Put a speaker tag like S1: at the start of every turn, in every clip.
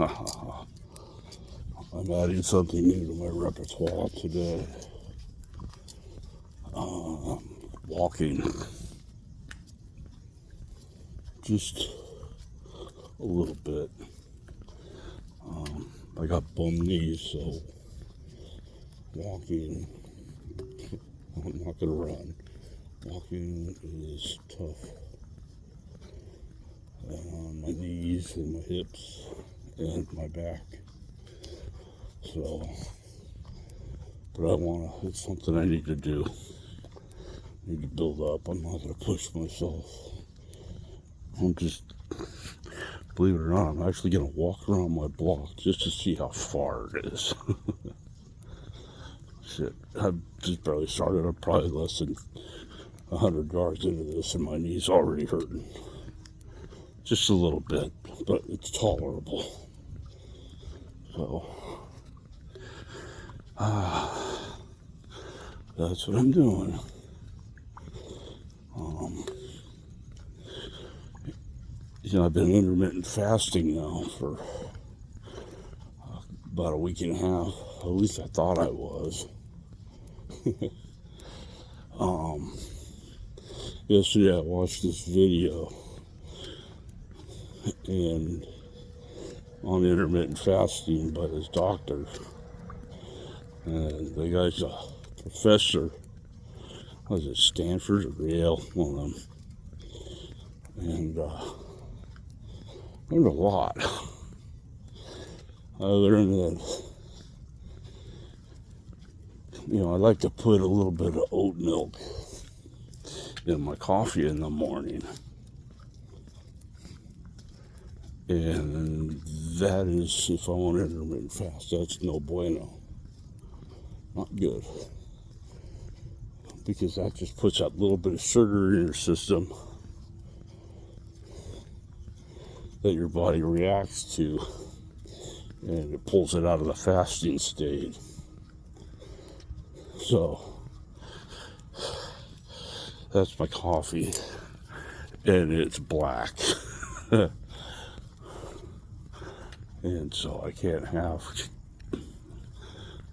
S1: I'm adding something new to my repertoire today. Walking. Just a little bit. I got bum knees, so walking, I'm not going to run. Walking is tough on my knees and my hips and my back. So, but it's something I need to do. I need to build up. I'm not going to push myself. Believe it or not, I'm actually going to walk around my block just to see how far it is. Shit, I've just barely started. I'm probably less than 100 yards into this and my knee's already hurting. Just a little bit, but it's tolerable. So, that's what I'm doing. I've been intermittent fasting now for about a week and a half. At least I thought I was. Yesterday I watched this video and on intermittent fasting by this doctor. And the guy's a professor. Was it Stanford or Yale? One of them. And learned a lot. I learned that, I like to put a little bit of oat milk in my coffee in the morning. And that is, if I want intermittent fast, that's no bueno. Not good. Because that just puts that little bit of sugar in your system that your body reacts to, and it pulls it out of the fasting state. So that's my coffee, and it's black. And so I can't have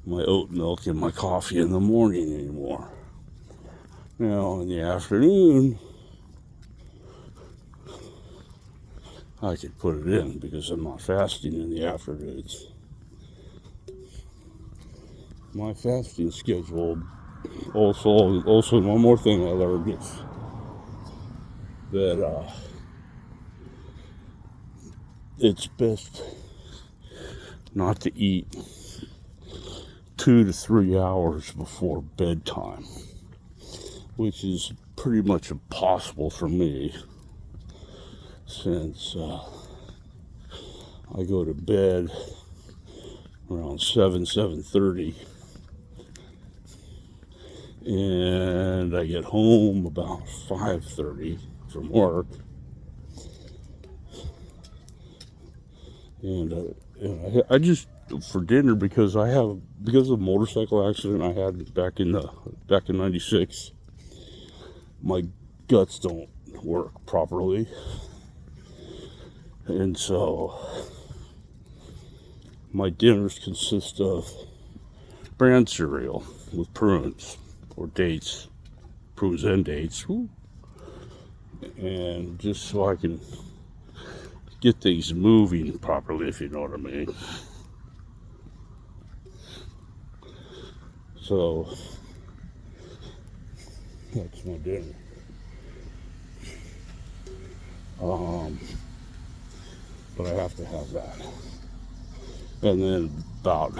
S1: my oat milk in my coffee in the morning anymore. Now in the afternoon, I could put it in because I'm not fasting in the afternoons. My fasting schedule, also one more thing I learned is that it's best not to eat 2 to 3 hours before bedtime, which is pretty much impossible for me since I go to bed around 7:30, and I get home about 5:30 from work, and I just, for dinner, because of the motorcycle accident I had back in '96, my guts don't work properly. And so my dinners consist of bran cereal with prunes or dates, prunes and dates, and just so I can get things moving properly, if you know what I mean. So that's my dinner. But I have to have that. And then about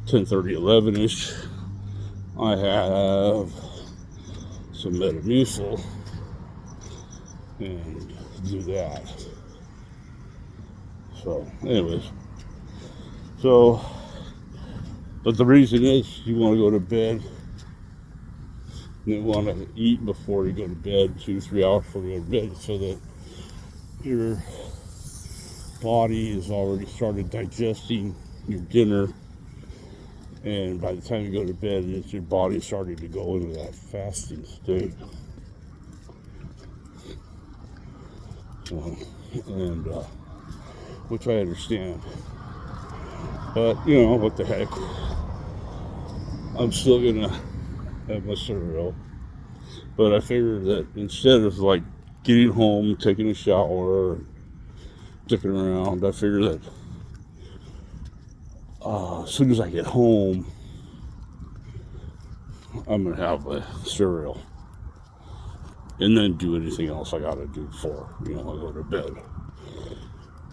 S1: 10:30, 11-ish, I have some Metamucil and do that. So, anyways. But the reason is you want to go to bed. You want to eat before you go to bed, 2 to 3 hours before you go to bed, so that your body has already started digesting your dinner, and by the time you go to bed, your body is starting to go into that fasting state. So, and which I understand. But, you know, what the heck. I'm still gonna have my cereal. But I figured that instead of like getting home, taking a shower, sticking around, I figured that as soon as I get home, I'm gonna have a cereal. And then do anything else I gotta do before, you know, I go to bed.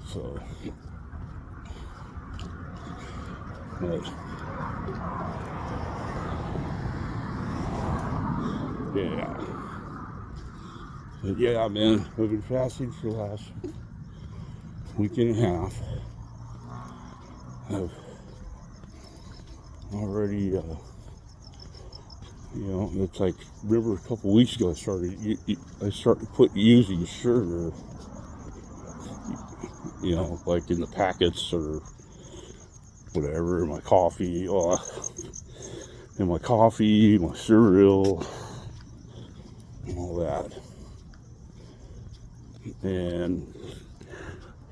S1: So, but, yeah. But yeah, man, I've been fasting for the last week and a half. I've already, you know, it's like, remember a couple weeks ago I started using sugar, you know, like in the packets or whatever, in my coffee, my cereal, and all that. And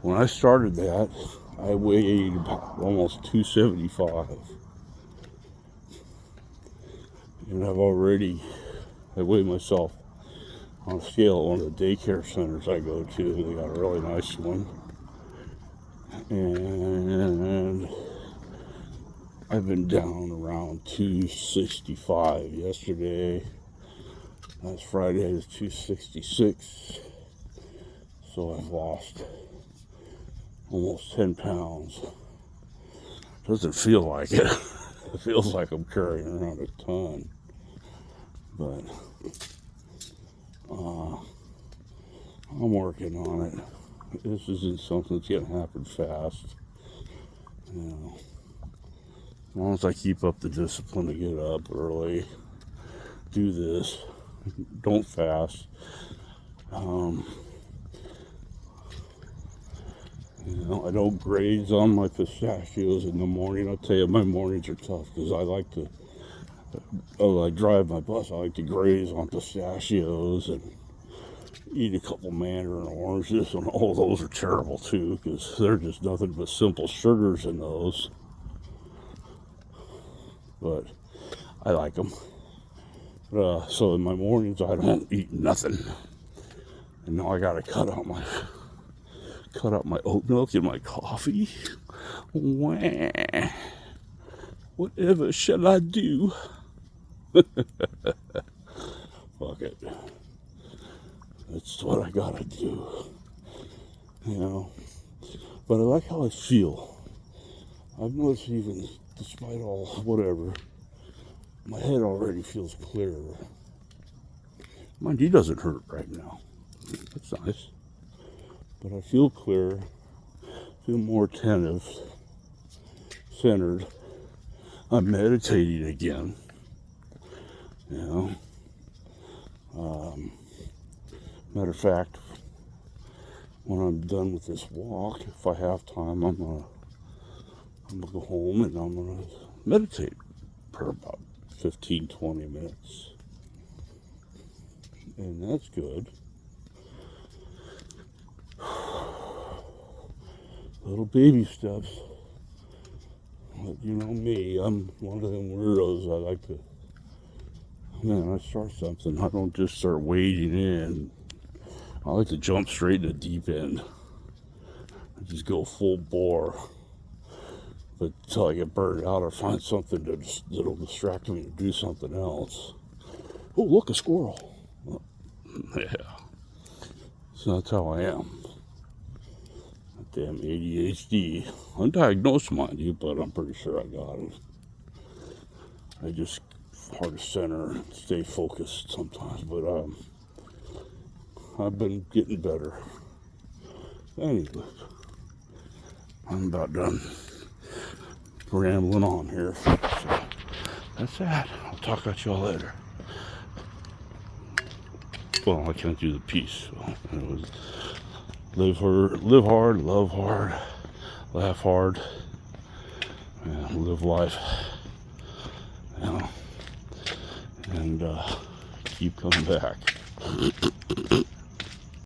S1: when I started that, I weighed about almost 275. And I weigh myself on a scale at one of the daycare centers I go to. They got a really nice one. And I've been down around 265 yesterday. Last Friday I was 266. So I've lost almost 10 pounds. Doesn't feel like it. It feels like I'm carrying around a ton. But I'm working on it. This isn't something that's gonna happen fast. You know, as long as I keep up the discipline to get up early, do this, don't fast. You know, I don't graze on my pistachios in the morning. I'll tell you, my mornings are tough because I drive my bus. I like to graze on pistachios and eat a couple mandarin oranges, and all those are terrible too because they're just nothing but simple sugars in those. But I like them. So in my mornings, I don't eat nothing. And now I gotta cut out my oat milk in my coffee. Wah. Whatever shall I do? Fuck it. That's what I gotta do. You know. But I like how I feel. I've noticed even despite all whatever, my head already feels clearer. Mind you, doesn't hurt right now. That's nice. But I feel clearer, feel more attentive, centered. I'm meditating again. You know. Matter of fact, when I'm done with this walk, if I have time, I'm gonna go home and I'm gonna meditate for about 15-20 minutes. And that's good. Little baby steps. But you know me, I'm one of them weirdos. I like to, man, I start something, I don't just start wading in. I like to jump straight in the deep end. I just go full bore. But until I get burned out or find something that'll distract me to do something else. Oh, look, a squirrel. Yeah. So that's how I am. Damn ADHD. Undiagnosed, mind you, but I'm pretty sure I got it. I just hard to center and stay focused sometimes, but I've been getting better. Anyway, I'm about done rambling on here. So that's that. I'll talk at y'all later. Well, I can't do the piece. So it was live hard, love hard, laugh hard, and live life. You know, and keep coming back.